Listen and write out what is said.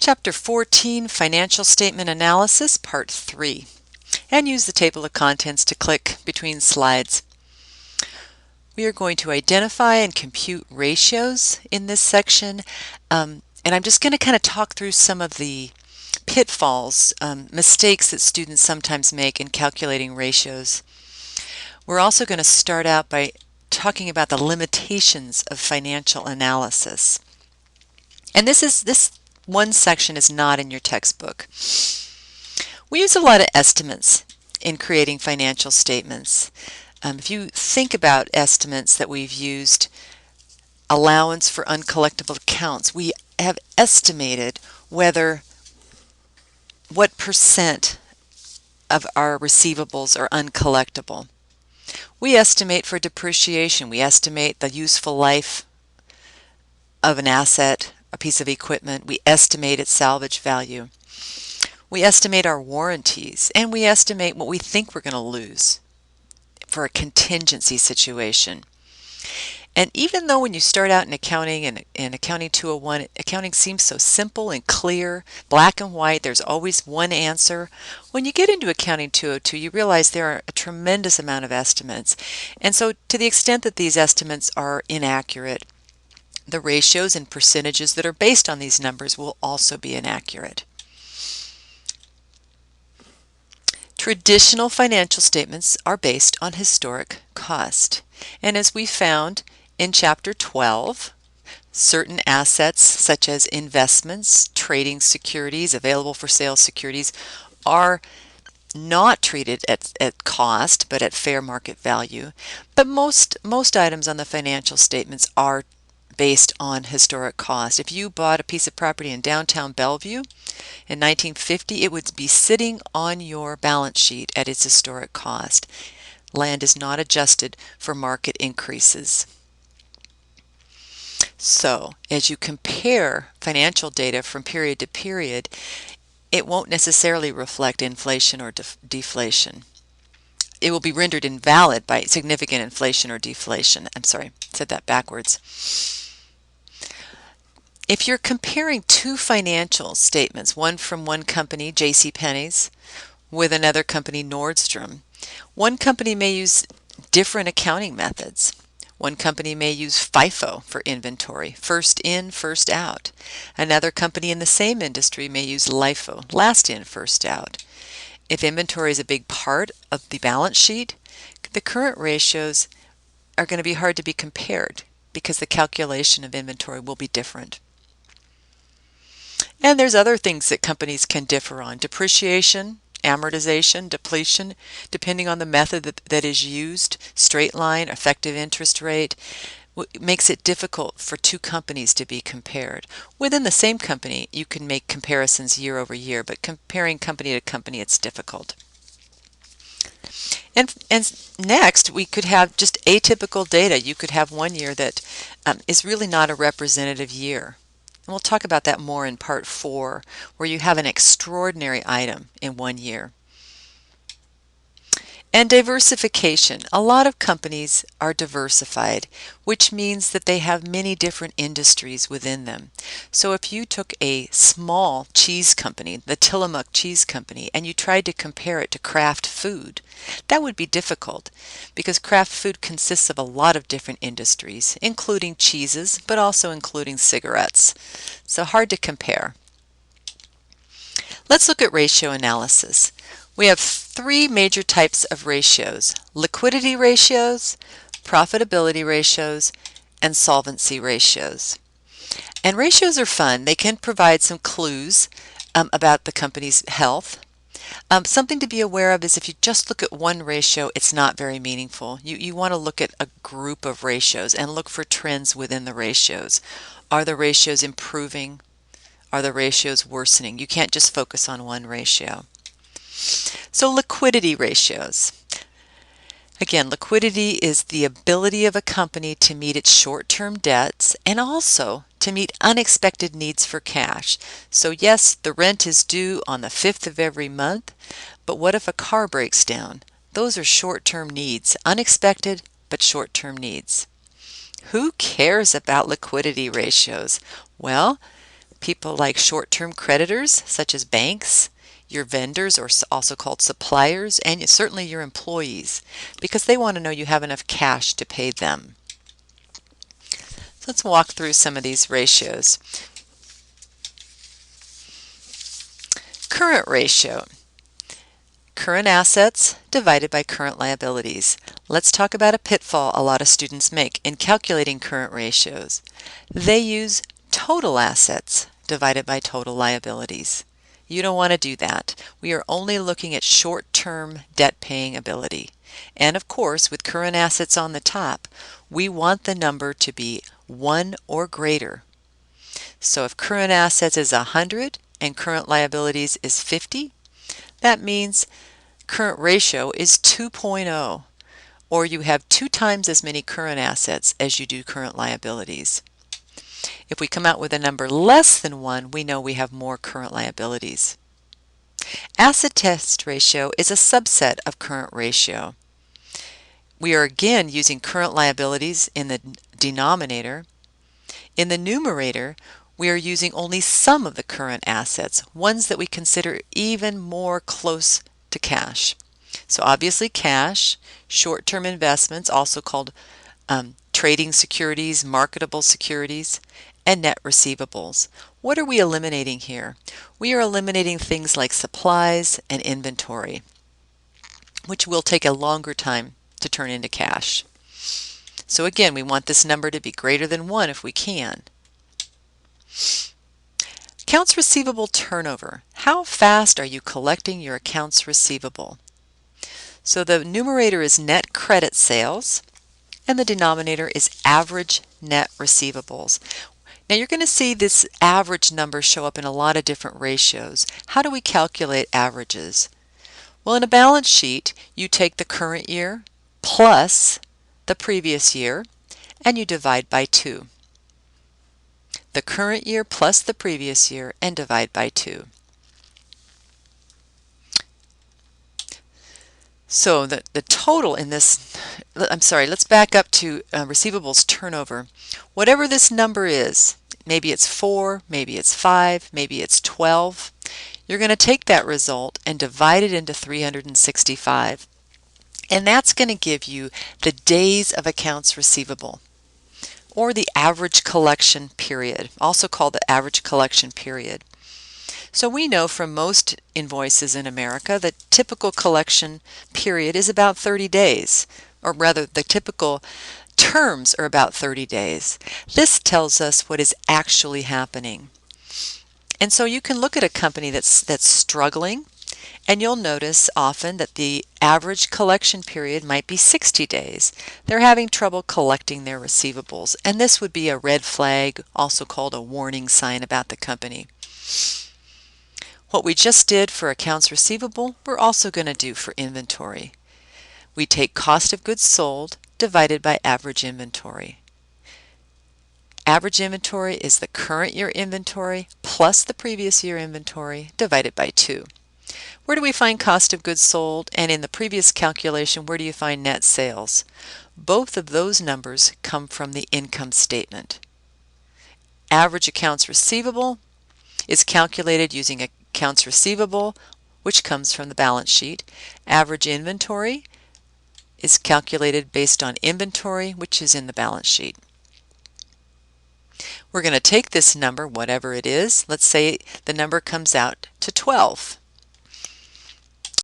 Chapter 14, Financial Statement Analysis, Part 3. And use the table of contents to click between slides. We are going to identify and compute ratios in this section. And I'm just going to kind of talk through some of the pitfalls, mistakes that students sometimes make in calculating ratios. We're also going to start out by talking about the limitations of financial analysis. And this one section is not in your textbook. We use a lot of estimates in creating financial statements. If you think about estimates that we've used, allowance for uncollectible accounts, we have estimated what percent of our receivables are uncollectible. We estimate for depreciation. We estimate the useful life of an asset, a piece of equipment. We estimate its salvage value. We estimate our warranties, and we estimate what we think we're going to lose for a contingency situation. And even though when you start out in accounting and in Accounting 201, accounting seems so simple and clear, black and white, there's always one answer. When you get into Accounting 202, you realize there are a tremendous amount of estimates. And so to the extent that these estimates are inaccurate, the ratios and percentages that are based on these numbers will also be inaccurate. Traditional financial statements are based on historic cost. And as we found in Chapter 12, certain assets such as investments, trading securities, available for sale securities are not treated at cost but at fair market value. But most items on the financial statements are based on historic cost. If you bought a piece of property in downtown Bellevue in 1950, it would be sitting on your balance sheet at its historic cost. Land is not adjusted for market increases. So, as you compare financial data from period to period, it won't necessarily reflect inflation or deflation. It will be rendered invalid by significant inflation or deflation. I'm sorry, said that backwards. If you're comparing two financial statements, one from one company, JCPenney's, with another company, Nordstrom, one company may use different accounting methods. One company may use FIFO for inventory, first in, first out. Another company in the same industry may use LIFO, last in, first out. If inventory is a big part of the balance sheet, the current ratios are going to be hard to be compared because the calculation of inventory will be different. And there's other things that companies can differ on. Depreciation, amortization, depletion, depending on the method that is used, straight line, effective interest rate, makes it difficult for two companies to be compared. Within the same company, you can make comparisons year over year, but comparing company to company, it's difficult. And next, we could have just atypical data. You could have one year that is really not a representative year. And we'll talk about that more in Part 4, where you have an extraordinary item in one year. And diversification. A lot of companies are diversified, which means that they have many different industries within them. So if you took a small cheese company, the Tillamook Cheese Company, and you tried to compare it to Kraft Food, that would be difficult because Kraft Food consists of a lot of different industries, including cheeses, but also including cigarettes. So hard to compare. Let's look at ratio analysis. We have three major types of ratios: liquidity ratios, profitability ratios, and solvency ratios. And ratios are fun. They can provide some clues about the company's health. Something to be aware of is if you just look at one ratio, it's not very meaningful. You want to look at a group of ratios and look for trends within the ratios. Are the ratios improving? Are the ratios worsening? You can't just focus on one ratio. So liquidity ratios. Again, liquidity is the ability of a company to meet its short-term debts and also to meet unexpected needs for cash. So yes, the rent is due on the 5th of every month, but what if a car breaks down? Those are short-term needs, unexpected but short-term needs. Who cares about liquidity ratios? Well, People like short-term creditors, such as banks, your vendors, or also called suppliers, and certainly your employees, because they want to know you have enough cash to pay them. So let's walk through some of these ratios. Current ratio. Current assets divided by current liabilities. Let's talk about a pitfall a lot of students make in calculating current ratios. They use total assets divided by total liabilities. You don't want to do that. We are only looking at short-term debt-paying ability. And of course, with current assets on the top, we want the number to be 1 or greater. So if current assets is 100 and current liabilities is 50, that means current ratio is 2.0, or you have 2 times as many current assets as you do current liabilities. If we come out with a number less than 1, we know we have more current liabilities. Asset test ratio is a subset of current ratio. We are again using current liabilities in the denominator. In the numerator, we are using only some of the current assets, ones that we consider even more close to cash. So obviously cash, short-term investments, also called trading securities, marketable securities, and net receivables. What are we eliminating here? We are eliminating things like supplies and inventory, which will take a longer time to turn into cash. So again, we want this number to be greater than 1 if we can. Accounts receivable turnover. How fast are you collecting your accounts receivable? So the numerator is net credit sales, and the denominator is average net receivables. Now you're going to see this average number show up in a lot of different ratios. How do we calculate averages? Well, in a balance sheet, you take the current year plus the previous year, and you divide by 2. The current year plus the previous year, and divide by 2. So the total in this, let's back up to receivables turnover. Whatever this number is, maybe it's 4, maybe it's 5, maybe it's 12, you're going to take that result and divide it into 365. And that's going to give you the days of accounts receivable, or the average collection period, also called the average collection period. So we know from most invoices in America that typical collection period is about 30 days, or rather the typical terms are about 30 days. This tells us what is actually happening. And so you can look at a company that's struggling, and you'll notice often that the average collection period might be 60 days. They're having trouble collecting their receivables, and this would be a red flag, also called a warning sign about the company. What we just did for accounts receivable, we're also going to do for inventory. We take cost of goods sold divided by average inventory. Average inventory is the current year inventory plus the previous year inventory divided by 2. Where do we find cost of goods sold? And in the previous calculation, where do you find net sales? Both of those numbers come from the income statement. Average accounts receivable is calculated using accounts receivable, which comes from the balance sheet. Average inventory is calculated based on inventory, which is in the balance sheet. We're going to take this number, whatever it is. Let's say the number comes out to 12.